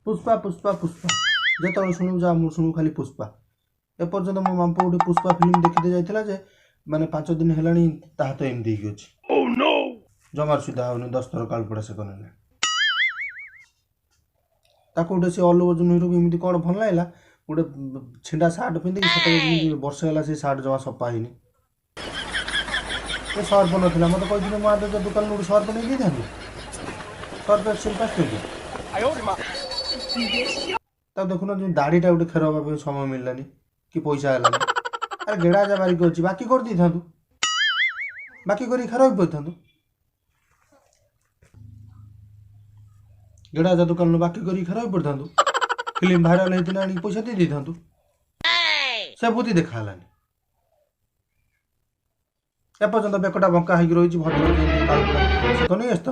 पुष्पा पुष्पा पुष्पा जो शुणु जा शुणु खाली पुष्पा एपर्यंत मो मामपु गोटे पुष्पा फिल्म देखते जाइला जे माने 5 दिन हेलानी ता तो एमदी ही अछि ओह नो जमार सुधा होनी 10 थर काल पड़ा से कने ताको गोटे से अल्लू अर्जुन हिरो एमती कौन भल लागला गोटे छिंडा सार्ट पिंधि सत वर्ष है से सार्ट जमा सफा ही सर्फ ना मत कही मुझे दुकान गोटे सर्फ नहीं था सर्फ एक्सेल 5 टका देखुना जो दाढ़ीटा गोटे खेर हाँ समय मिललानी कि पैसा है अरे गेड़ा जा बारिक अच्छी बाकी कर दी था बाकी कर खेर भी पड़ था गेड़ा जा दुकान बाकी कर खेर भी पड़ था फिल्म भाइराल होता पैसा दे था से बुद्धि देखालानी एपर्यंत बेकटा बंका हो रही भद्र तो नहीं आसता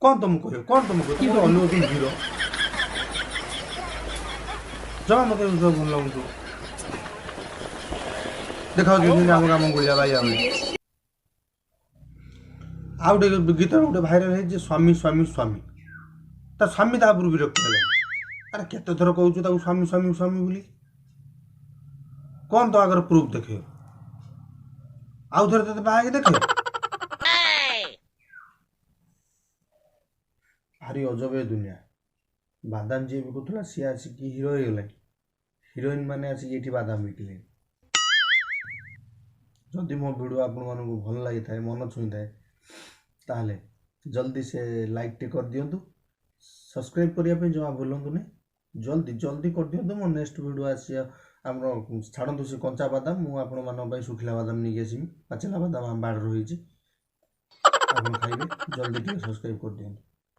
कौन तुम कह तुम अल्लू अर्जुन हीरो जमा मत भल लगू देखा आम काम गुड़िया भाई आउ गए गीत गोटे भाइराल है स्वामी स्वामी स्वामी ता स्वामी तापर विरक्त है अरे केते थर कहूँ स्वामी स्वामी स्वामी बोली कौन तो आगर प्रूफ देखे आउ थे ते बाहर देखे भारी अजब ए दुनिया बादाम जी बिकुला सी आसिक हिरो हो गला हिरोइन मैंने आसिक ये बादाम बिकिले जदि मो वीडियो आपण मानक भल लगी था मन छुई थाए ताहले जल्दी से लाइक टे कर दियंतु सब्सक्राइब करने जमा भूलु नहीं जल्दी जल्दी कर दियंतु मो नेक्स्ट वीडियो आसी आम छाड़ू से कंचा बादाम मुझे आपण मान सुखिला बादाम नहीं आसमी पाचिला बादाम आम बाड़ रही आप खाइबे जल्दी टे सब्सक्राइब कर दियंतु।